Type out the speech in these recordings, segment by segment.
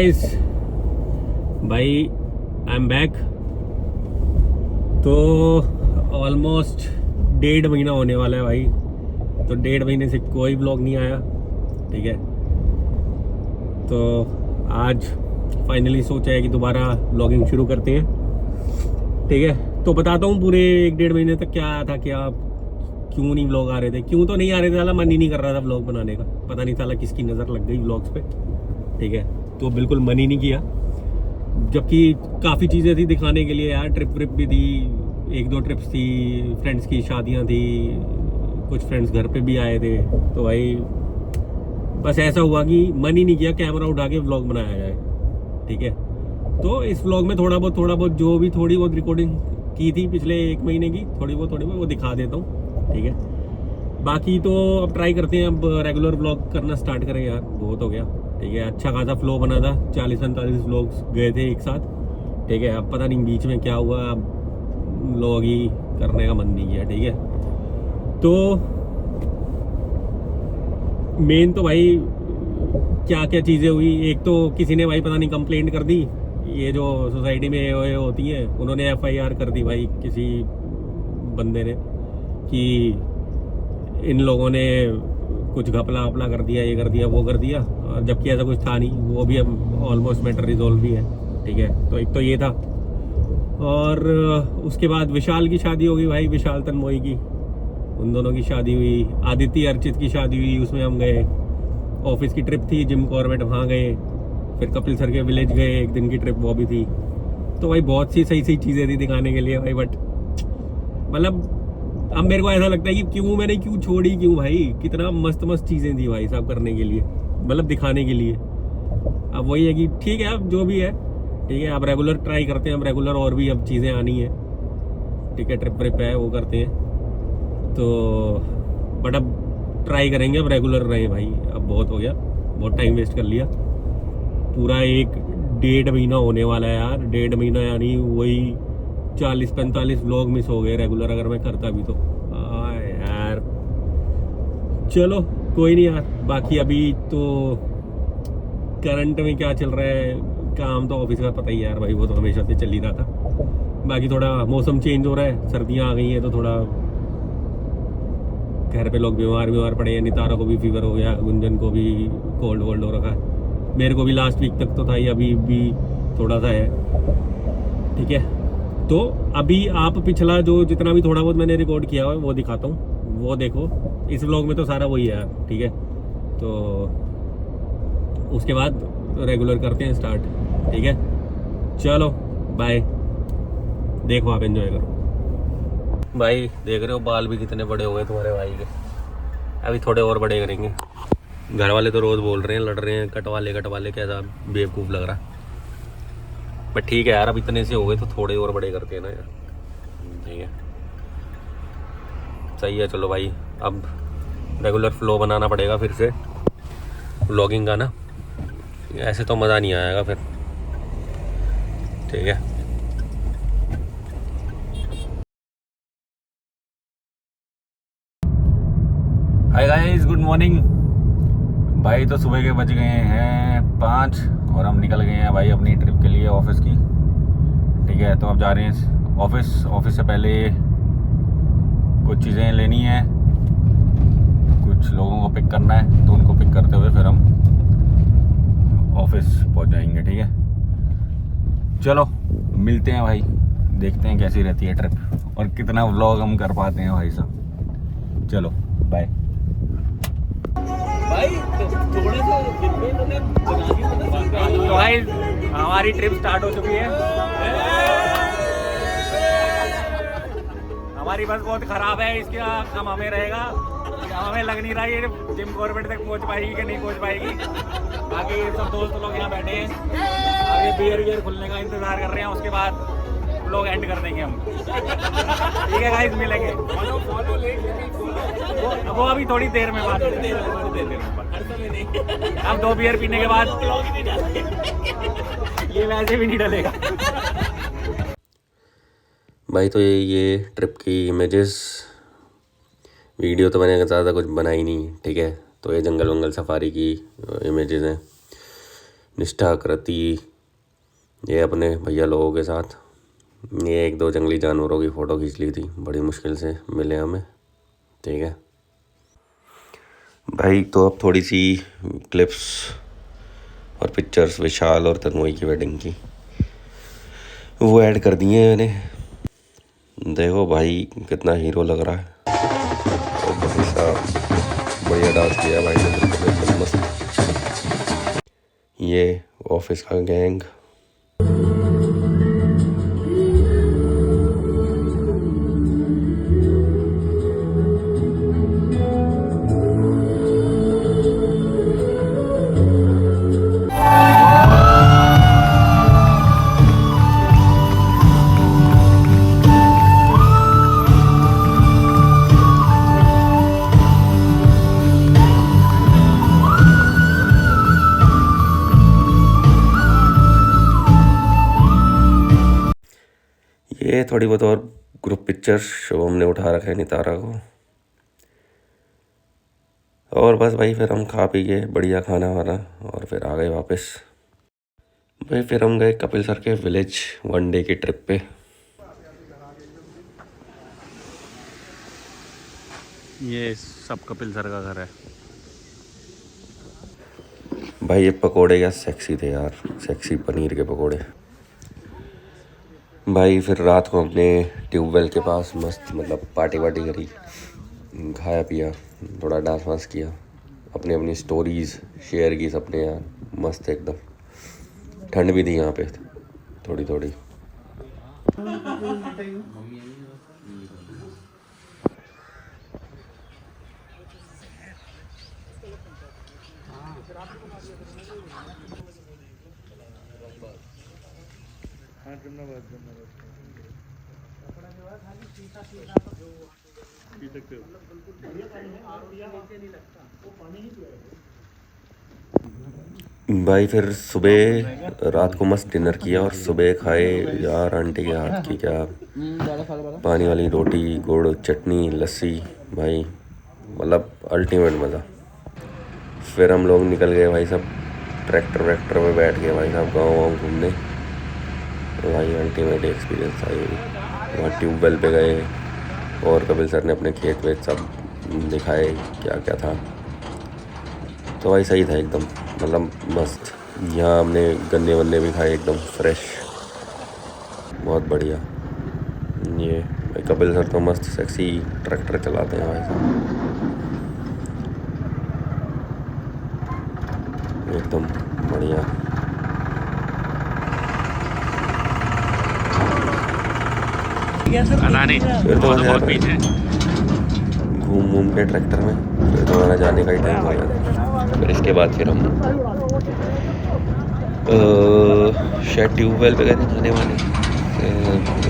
Guys, भाई I am back. तो almost 1.5 महीना होने वाला है भाई। तो 1.5 महीने से कोई ब्लॉग नहीं आया, ठीक है। तो आज फाइनली सोचा है कि दोबारा ब्लॉगिंग शुरू करते हैं, ठीक है। तो बताता हूँ पूरे 1-1.5 महीने तक क्या था, क्या क्यों नहीं ब्लॉग आ रहे थे। क्यों तो नहीं आ रहे थे, साला मन ही नहीं कर रहा था ब्लॉग बनाने का। पता नहीं साला किसकी नज़र लग गई ब्लॉग्स पे, ठीक है। तो बिल्कुल मन ही नहीं किया, जबकि काफ़ी चीज़ें थी दिखाने के लिए यार। ट्रिप भी थी, 1-2 ट्रिप्स थी, फ्रेंड्स की शादियां थी, कुछ फ्रेंड्स घर पे भी आए थे। तो भाई बस ऐसा हुआ कि मन ही नहीं किया कैमरा उठा के व्लॉग बनाया जाए, ठीक है। तो इस व्लॉग में थोड़ा बहुत जो भी थोड़ी बहुत रिकॉर्डिंग की थी पिछले 1 महीने की, थोड़ी बहुत वो दिखा देता हूँ, ठीक है। बाकी तो अब ट्राई करते हैं, अब रेगुलर व्लॉग करना स्टार्ट करें यार, बहुत हो गया, ठीक है। अच्छा खासा फ्लो बना था, 40-45 व्लॉग्स गए थे एक साथ, ठीक है। अब पता नहीं बीच में क्या हुआ, अब व्लॉग ही करने का मन नहीं किया, ठीक है। तो मेन तो भाई क्या क्या चीज़ें हुई। एक तो किसी ने भाई पता नहीं कंप्लेंट कर दी, ये जो सोसाइटी में ये होती है, उन्होंने FIR कर दी भाई किसी बंदे ने, कि इन लोगों ने कुछ घपला वपला कर दिया, ये कर दिया, वो कर दिया, और जबकि ऐसा कुछ था नहीं। वो भी अब ऑलमोस्ट मैटर रिजोल्व भी है, ठीक है। तो एक तो ये था, और उसके बाद विशाल की शादी हो गई भाई, विशाल तन्मोई की, उन दोनों की शादी हुई। आदित्य अर्चित की शादी हुई, उसमें हम गए। ऑफिस की ट्रिप थी, जिम कॉर्बेट, वहाँ गए। फिर कपिल सर के विलेज गए, 1 दिन की ट्रिप वो भी थी। तो भाई बहुत सी सही चीज़ें थी दिखाने के लिए भाई, बट मतलब अब मेरे को ऐसा लगता है कि क्यों छोड़ी, क्यों भाई। कितना मस्त चीज़ें थी भाई साहब करने के लिए, मतलब दिखाने के लिए। अब वही है कि ठीक है, अब जो भी है, ठीक है। अब रेगुलर ट्राई करते हैं, अब रेगुलर और भी अब चीज़ें आनी है, ठीक है। ट्रिप है वो करते हैं, तो बट अब ट्राई करेंगे, अब रेगुलर रहे भाई। अब बहुत हो गया, बहुत टाइम वेस्ट कर लिया। पूरा 1-1.5 महीना होने वाला है यार। 1.5 महीना यानी वही 40-45 व्लॉग मिस हो गए रेगुलर, अगर मैं करता भी तो। यार चलो कोई नहीं यार। बाकी अभी तो करंट में क्या चल रहा है, काम तो ऑफिस का पता ही यार भाई, वो तो हमेशा से चल ही रहा था। बाकी थोड़ा मौसम चेंज हो रहा है, सर्दियाँ आ गई हैं, तो थोड़ा घर पे लोग बीमार पड़े हैं। नितारा को भी फीवर हो गया, गुंजन को भी कोल्ड वोल्ड हो रखा है, मेरे को भी लास्ट वीक तक तो था ही, अभी भी थोड़ा सा है, ठीक है। तो अभी आप पिछला जो जितना भी थोड़ा बहुत मैंने रिकॉर्ड किया हुआ है वो दिखाता हूँ, वो देखो। इस व्लॉग में तो सारा वही है यार, ठीक है। तो उसके बाद रेगुलर करते हैं स्टार्ट, ठीक है। चलो बाय, देखो आप एंजॉय करो। भाई देख रहे हो बाल भी कितने बड़े हो गए तुम्हारे भाई के, अभी थोड़े और बड़े करेंगे। घर वाले तो रोज़ बोल रहे हैं, लड़ रहे हैं, कटवा ले, कैसा बेवकूफ़ लग रहा। बट ठीक है यार, अब इतने से हो गए तो थोड़े और बड़े करते हैं ना यार, ठीक है। सही है, चलो भाई। अब रेगुलर फ्लो बनाना पड़ेगा फिर से व्लॉगिंग का ना, ऐसे तो मज़ा नहीं आएगा फिर, ठीक है। हाय गाइस, गुड मॉर्निंग भाई। तो सुबह के बज गए हैं 5 और हम निकल गए हैं भाई अपनी ट्रिप के लिए ऑफिस की, ठीक है। तो अब जा रहे हैं ऑफिस से पहले कुछ चीज़ें लेनी है, कुछ लोगों को पिक करना है, तो उनको पिक करते हुए फिर हम ऑफिस पहुंच जाएंगे, ठीक है। चलो मिलते हैं भाई, देखते हैं कैसी रहती है ट्रिप और कितना व्लॉग हम कर पाते हैं भाई साहब। चलो बाय भाई। थोड़ा सा तो भाई हमारी ट्रिप स्टार्ट हो चुकी है। हमारी बस बहुत खराब है, इसका हम हमें रहेगा, हमें लग नहीं रहा ये जिम कॉर्बेट तक पहुंच पाएगी कि नहीं पहुंच पाएगी। बाकी सब दोस्त लोग यहाँ बैठे हैं, अभी बियर खुलने का इंतजार कर रहे हैं, उसके बाद लोग एंड कर देंगे हम, ठीक है गाइस। मिलेंगे वो अभी थोड़ी देर में बात, अब 2 बियर पीने के बाद ये वैसे भी नहीं डलेगा भाई। तो ये ट्रिप की इमेजेस, वीडियो तो मैंने ज़्यादा कुछ बनाई नहीं, ठीक है। तो ये जंगल वंगल सफारी की इमेजेस हैं। निष्ठा कृति, ये अपने भैया लोगों के साथ। ये 1-2 जंगली जानवरों की फ़ोटो खींच ली थी, बड़ी मुश्किल से मिले हमें। ठीक है भाई, तो अब थोड़ी सी क्लिप्स और पिक्चर्स विशाल और तन्मयी की वेडिंग की वो ऐड कर दिए मैंने। देखो भाई कितना हीरो लग रहा है। और भाई साहब बढ़िया डांस किया भाई ने, बिल्कुल एकदम मस्त। ये ऑफिस का गैंग। ये थोड़ी बहुत और ग्रुप पिक्चर्स शुभम ने उठा रखा है नितारा को। और बस भाई फिर हम खा पी के बढ़िया खाना वाना और फिर आ गए वापस। भाई फिर हम गए कपिल सर के विलेज 1 डे की ट्रिप पे। ये सब कपिल सर का घर है भाई। ये पकोड़े क्या सेक्सी थे यार, सेक्सी पनीर के पकोड़े। भाई फिर रात को हमने ट्यूबवेल के पास मस्त मतलब पार्टी वार्टी करी, खाया पिया, थोड़ा डांस वांस किया, अपनी अपनी स्टोरीज शेयर की सबने यार। मस्त एकदम। ठंड भी थी यहाँ पे थोड़ी थोड़ी। भाई फिर सुबह रात को मस्त डिनर किया और सुबह खाए यार आंटी के हाथ की क्या पानी वाली रोटी, गुड़ चटनी, लस्सी। भाई मतलब अल्टीमेट मज़ा। फिर हम लोग निकल गए भाई सब ट्रैक्टर वैक्टर में बैठ गए भाई साहब गाँव वाँव घूमने। भाई अल्टीमेट एक्सपीरियंस आई। वहाँ ट्यूबवेल पे गए और कपिल सर ने अपने खेत वेत सब दिखाए क्या क्या था। तो भाई सही था एकदम, मतलब मस्त। यहाँ हमने गन्ने वन्ने भी खाए एकदम फ्रेश, बहुत बढ़िया। ये भाई कपिल सर तो मस्त सेक्सी ट्रैक्टर चलाते हैं भाई साहब, एकदम बढ़िया। फिर तो बहुत पीछे घूम घूम के ट्रैक्टर में फिर तो हमारा जाने का ही टाइम हो गया। फिर इसके बाद फिर हम शायद ट्यूबवेल पे गए थे नहाने वाने।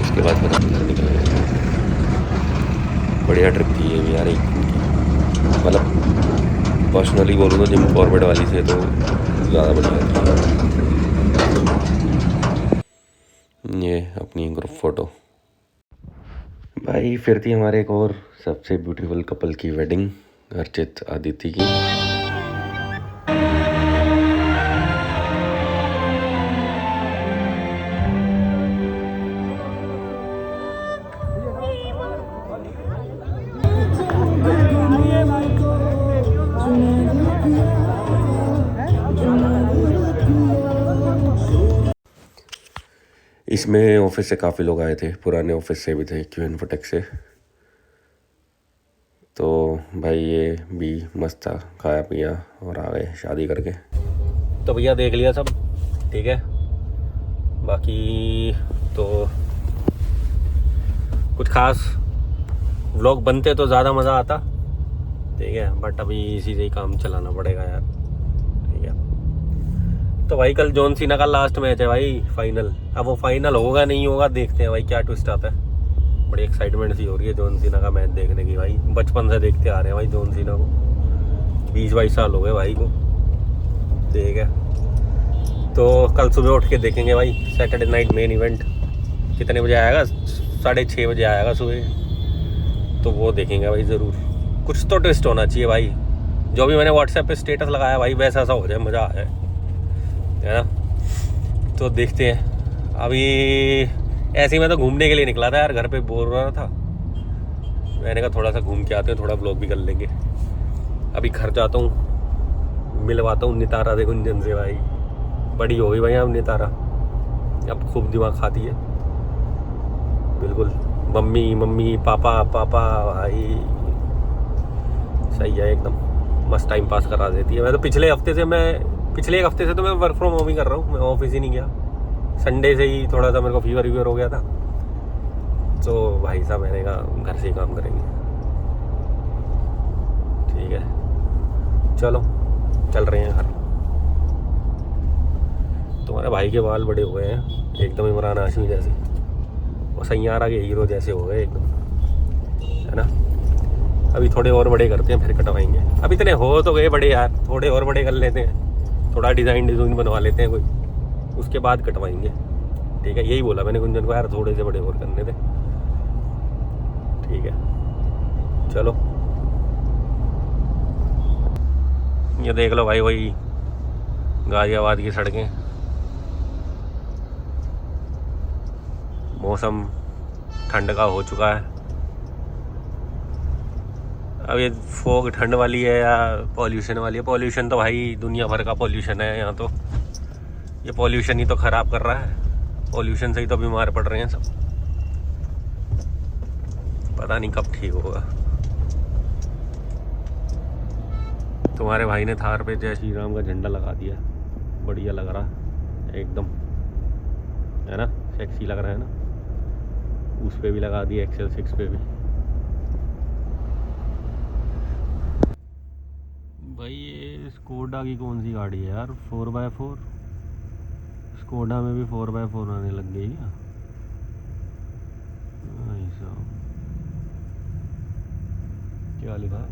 उसके बाद फिर हम घर निकल गए। बढ़िया ट्रिप थी ये भी यार। मतलब पर्सनली बोलूँ तो जिम कॉर्बेट वाली से तो ज़्यादा बढ़िया थी। ये अपनी ग्रुप फ़ोटो। भाई फिर थी हमारे एक और सबसे ब्यूटीफुल कपल की वेडिंग, अर्चित आदित्य की। इसमें ऑफिस से काफ़ी लोग आए थे, पुराने ऑफिस से भी थे, क्यू इन्फोटेक से। तो भाई ये भी मस्त था, खाया पिया और आ गए शादी करके। तो भैया देख लिया सब, ठीक है। बाकी तो कुछ खास व्लॉग बनते तो ज़्यादा मज़ा आता, ठीक है। बट अभी इसी से ही काम चलाना पड़ेगा यार, ठीक है। तो भाई कल जॉन सीना का लास्ट मैच है भाई, फाइनल। अब वो फाइनल होगा नहीं होगा देखते हैं भाई, क्या ट्विस्ट आता है। बड़ी एक्साइटमेंट सी हो रही है जॉन सीना का मैच देखने की भाई। बचपन से देखते आ रहे हैं भाई जॉन सीना को, 20-22 साल हो गए भाई को, ठीक है। तो कल सुबह उठ के देखेंगे भाई सैटरडे नाइट मेन इवेंट। कितने बजे आएगा? 6:30 बजे आएगा सुबह। तो वो देखेंगे भाई ज़रूर। कुछ तो ट्विस्ट होना चाहिए भाई। जो भी मैंने व्हाट्सएप पे स्टेटस लगाया भाई वैसा सा हो जाए, मज़ा आ जाए, है ना। तो देखते हैं अभी। ऐसे ही मैं तो घूमने के लिए निकला था यार, घर पे बोर हो रहा था, मैंने कहा थोड़ा सा घूम के आते हैं, थोड़ा ब्लॉग भी कर लेंगे। अभी घर जाता हूँ, मिलवाता हूँ नितारा से गुंजन से। भाई बड़ी हो गई भाई अब नितारा, अब खूब दिमाग खाती है बिल्कुल। मम्मी मम्मी पापा पापा, भाई सही है एकदम, मस्त टाइम पास करा देती है। मैं तो पिछले एक हफ्ते से तो मैं वर्क फ्रॉम होम ही कर रहा हूँ, मैं ऑफिस ही नहीं गया। संडे से ही थोड़ा सा मेरे को फीवर हो गया था, तो भाई साहब मैंने कहा घर से ही काम करेंगे। ठीक है, चलो चल रहे हैं घर। तुम्हारे भाई के बाल बड़े हो गए हैं एकदम इमरान हाशमी जैसे, और सैयारा के हीरो जैसे हो गए एकदम, है ना। अभी थोड़े और बड़े करते हैं फिर कटवाएंगे। अब इतने हो तो गए बड़े यार, थोड़े और बड़े कर लेते हैं, थोड़ा डिज़ाइन बनवा लेते हैं कोई, उसके बाद कटवाएंगे। ठीक है, यही बोला मैंने गुंजन को यार, थोड़े से बड़े और करने थे। ठीक है चलो, ये देख लो भाई वही गाजियाबाद की सड़कें। मौसम ठंड का हो चुका है। अब ये फोग ठंड वाली है या पॉल्यूशन वाली है? पॉल्यूशन तो भाई दुनिया भर का पॉल्यूशन है यहाँ तो, ये पॉल्यूशन ही तो ख़राब कर रहा है। पॉल्यूशन से ही तो बीमार पड़ रहे हैं सब, पता नहीं कब ठीक होगा। तुम्हारे भाई ने थार पे जय श्री राम का झंडा लगा दिया, बढ़िया लग रहा है एकदम, है ना, सेक्सी लग रहा है ना। उस पे भी लगा दिया, एक्सेल 6 पे भी। भाई ये स्कोडा की कौन सी गाड़ी है यार, 4x4? स्कोडा में भी 4x4 आने लग गई क्या? क्या लिखा है?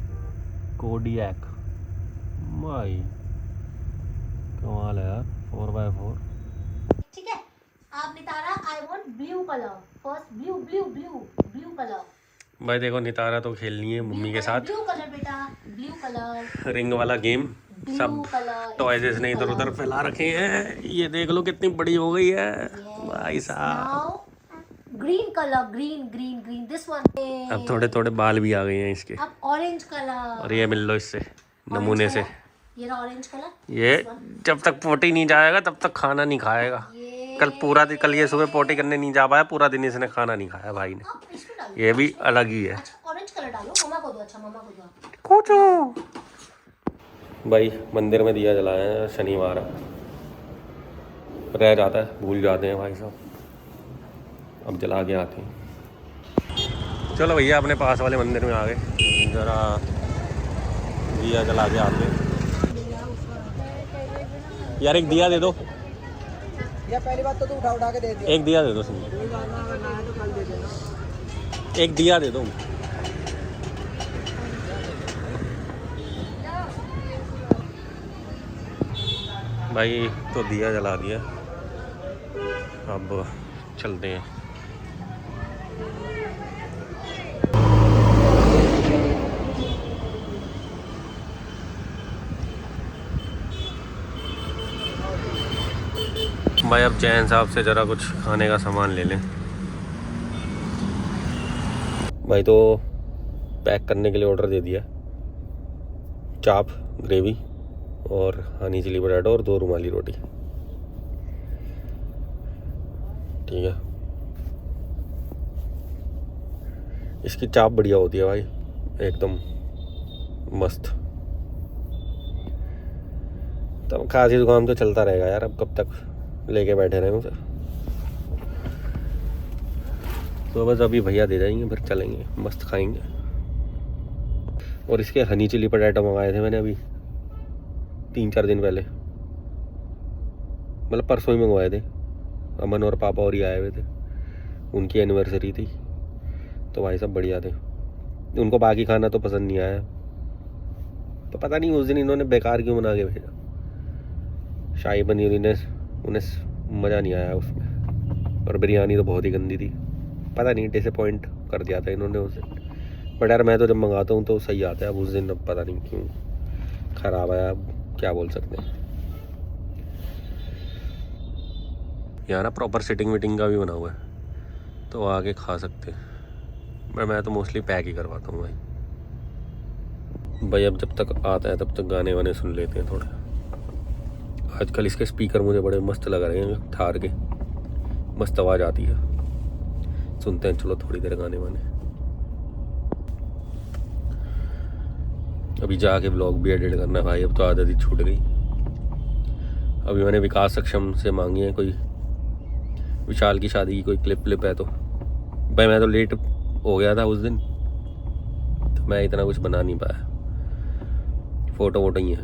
कोडियक। भाई कमाल है यार, 4x4। ठीक है, आप Nitara, I want blue colour first, blue colour. भाई देखो नितारा तो खेलनी है मम्मी के साथ, ब्लू कलर बेटा, ब्लू कलर, रिंग वाला गेम। सब टॉयज ने इधर उधर फैला रखे हैं। ये देख लो कितनी बड़ी हो गई है भाई साहब। Green colour, green this one. अब थोड़े थोड़े बाल भी आ गए हैं इसके। अब ऑरेंज कलर, और ये मिल लो इससे नमूने से। ये ऑरेंज कलर। ये जब तक पोटी नहीं जाएगा तब तक खाना नहीं खाएगा। कल ये सुबह पोटी करने नहीं जा पाया, पूरा दिन इसने खाना नहीं खाया भाई ने। ये भी अलग ही है। ऑरेंज कलर डालो, मम्मा को दो। अच्छा मम्मा को दो। कुछ भाई मंदिर में दिया जलाया है, शनिवार रह जाता है, भूल जाते हैं भाई साहब, अब जला के आते हैं। चलो भैया अपने पास वाले मंदिर में आ गए, ज़रा दिया जला के आते हैं। यार एक दिया दे दो या पहली बात तो तू उठा के दे दिया। एक दिया दे दो, सुन एक दिया दे दो। भाई तो दिया जला दिया, अब चलते हैं। भाई अब चैन साहब से ज़रा कुछ खाने का सामान ले लें। भाई तो पैक करने के लिए ऑर्डर दे दिया, चाप, ग्रेवी और हनी चिली पोटैटो और 2 रुमाली रोटी। ठीक है, इसकी चाप बढ़िया होती है भाई, एकदम मस्त। तब खांसी जुकाम तो चलता रहेगा यार, अब कब तक लेके बैठे रहे उसे। तो बस अभी भैया दे जाएंगे, फिर चलेंगे, मस्त खाएंगे। और इसके हनी चिली पोटैटो मंगाए थे मैंने अभी 3-4 दिन पहले, मतलब परसों ही मंगवाए थे। अमन और पापा और ही आए हुए थे, उनकी एनिवर्सरी थी, तो भाई सब बढ़िया थे। उनको बाकी खाना तो पसंद नहीं आया, तो पता नहीं उस दिन इन्होंने बेकार क्यों बना के भेजा। शाही पनीर उन्हें मज़ा नहीं आया उसमें, और बिरयानी तो बहुत ही गंदी थी। पता नहीं, डिसअपॉइंट कर दिया था इन्होंने उस दिन। बट यार मैं तो जब मंगाता हूँ तो सही आता है, अब उस दिन अब पता नहीं क्यों ख़राब आया, अब क्या बोल सकते हैं। यहाँ ना प्रॉपर सिटिंग विटिंग का भी बना हुआ है, तो आके खा सकते हैं। मैं तो मोस्टली पैक ही करवाता हूँ भाई। अब जब तक आता है तब तक गाने वाने सुन लेते हैं थोड़े। आजकल इसके स्पीकर मुझे बड़े मस्त लग रहे हैं, थार के मस्त आवाज़ आती है। सुनते हैं चलो थोड़ी देर गाने वाने। अभी जाके व्लॉग भी एडिट करना है भाई, अब तो आदत ही छूट गई। अभी मैंने विकास सक्षम से मांगी है कोई विशाल की शादी की कोई क्लिप है, तो भाई मैं तो लेट हो गया था उस दिन, तो मैं इतना कुछ बना नहीं पाया। फ़ोटो वोटो ही है,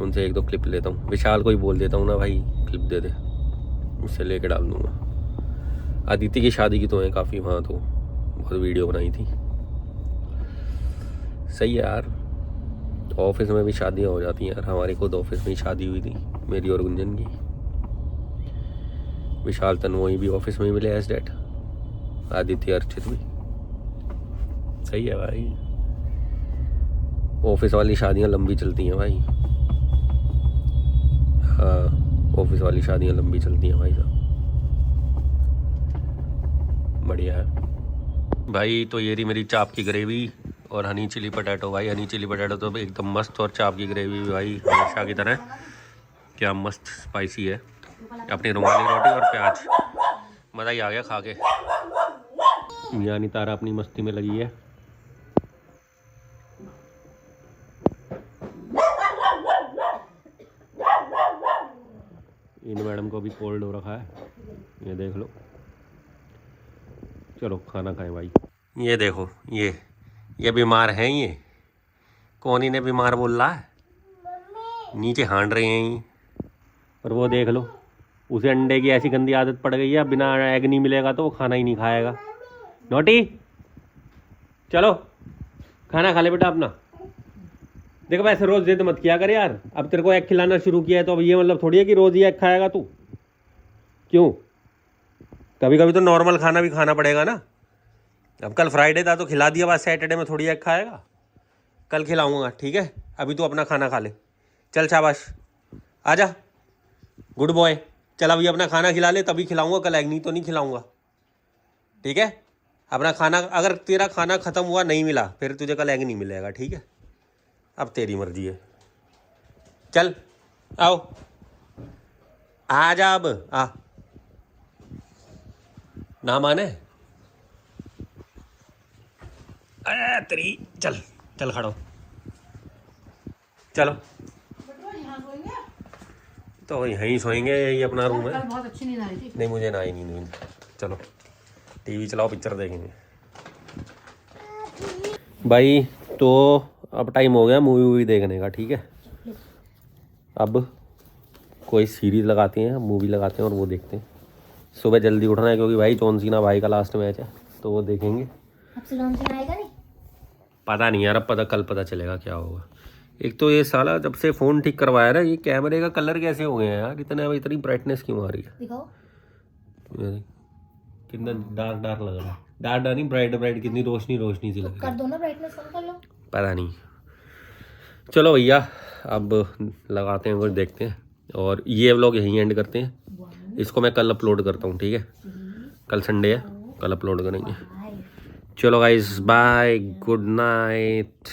उनसे एक दो क्लिप लेता हूँ। विशाल को ही बोल देता हूँ ना भाई क्लिप दे दे, उससे लेके डाल दूँगा। अदिति की शादी की तो है काफ़ी, वहाँ तो बहुत वीडियो बनाई थी। सही है यार, ऑफिस में भी शादियाँ हो जाती हैं यार। हमारी खुद ऑफिस में ही शादी हुई थी मेरी और गुंजन की। विशाल तन्वोई भी ऑफिस में ही मिले एज डेट, आदित्य अर्चित भी। सही है भाई, ऑफिस वाली शादियाँ लंबी चलती हैं भाई। हाँ, ऑफिस वाली शादियाँ लंबी चलती हैं भाई साहब। बढ़िया है भाई। तो ये रही मेरी चाप की ग्रेवी और हनी चिली पटेटो भाई। हनी चिली पटेटो तो एकदम मस्त, और चाप की ग्रेवी भी भाई हमेशा की तरह क्या मस्त स्पाइसी है। अपनी रुमाली रोटी और प्याज, मज़ा ही आ गया खा के। यानी तारा अपनी मस्ती में लगी है। इन मैडम को भी कोल्ड हो रखा है, ये देख लो। चलो खाना खाएं भाई। ये देखो, ये बीमार हैं। ये कौन इन्हें बीमार बोल रहा है? नीचे हांड रहे हैं ये। और वो देख लो, उसे अंडे की ऐसी गंदी आदत पड़ गई है, बिना एग नहीं मिलेगा तो वो खाना ही नहीं खाएगा। नोटी चलो खाना खा ले बेटा अपना। देखो वैसे रोज जिद मत किया कर यार, अब तेरे को एग खिलाना शुरू किया है तो अब ये मतलब थोड़ी है कि रोज ही एग खाएगा तू। क्यों, कभी कभी तो नॉर्मल खाना भी खाना पड़ेगा ना। अब कल फ्राइडे था तो खिला दिया, बस सैटरडे में थोड़ी एग खाएगा। कल खिलाऊंगा ठीक है, अभी तू अपना खाना खा ले। चल शाबाश, आजा गुड बॉय। चल अभी अपना खाना खिला ले, तभी खिलाऊंगा, कल एग नहीं तो नहीं खिलाऊंगा ठीक है। अपना खाना, अगर तेरा खाना ख़त्म हुआ नहीं मिला फिर तुझे कल एग नहीं मिलेगा ठीक है। अब तेरी मर्जी है। चल आओ, आ जा अब आ। ना माने अरे तेरी, चल चल खड़ो, चलो तो यहीं सोएंगे, यही अपना रूम है। बहुत अच्छी नींद आ रही थी। नहीं मुझे ना ही नींद। चलो टीवी चलाओ, पिक्चर देखेंगे भाई। तो अब टाइम हो गया मूवी वूवी देखने का ठीक है। अब कोई सीरीज लगाते हैं, मूवी लगाते हैं और वो देखते हैं। सुबह जल्दी उठना है क्योंकि भाई जॉन सीना भाई का लास्ट मैच है, तो वो देखेंगे। अब से जॉन सीना आएगा नहीं? पता नहीं यार, अब कल पता चलेगा क्या होगा। एक तो ये साला जब से फ़ोन ठीक करवाया ना, ये कैमरे का कलर कैसे हो गया है यार, इतनी ब्राइटनेस क्यों आ रही है? दिखाओ कितना डार्क लग रहा है। डार्क नहीं, ब्राइट कितनी रोशनी सी लग रही कर है। दो ना, ब्राइटनेस कम कर लो। पता नहीं, चलो भैया अब लगाते हैं कुछ, देखते हैं। और ये व्लॉग यहीं एंड करते हैं। इसको मैं कल अपलोड करता हूँ ठीक है। कल संडे है, कल अपलोड करेंगे। चलो गाइस बाय, गुड नाइट।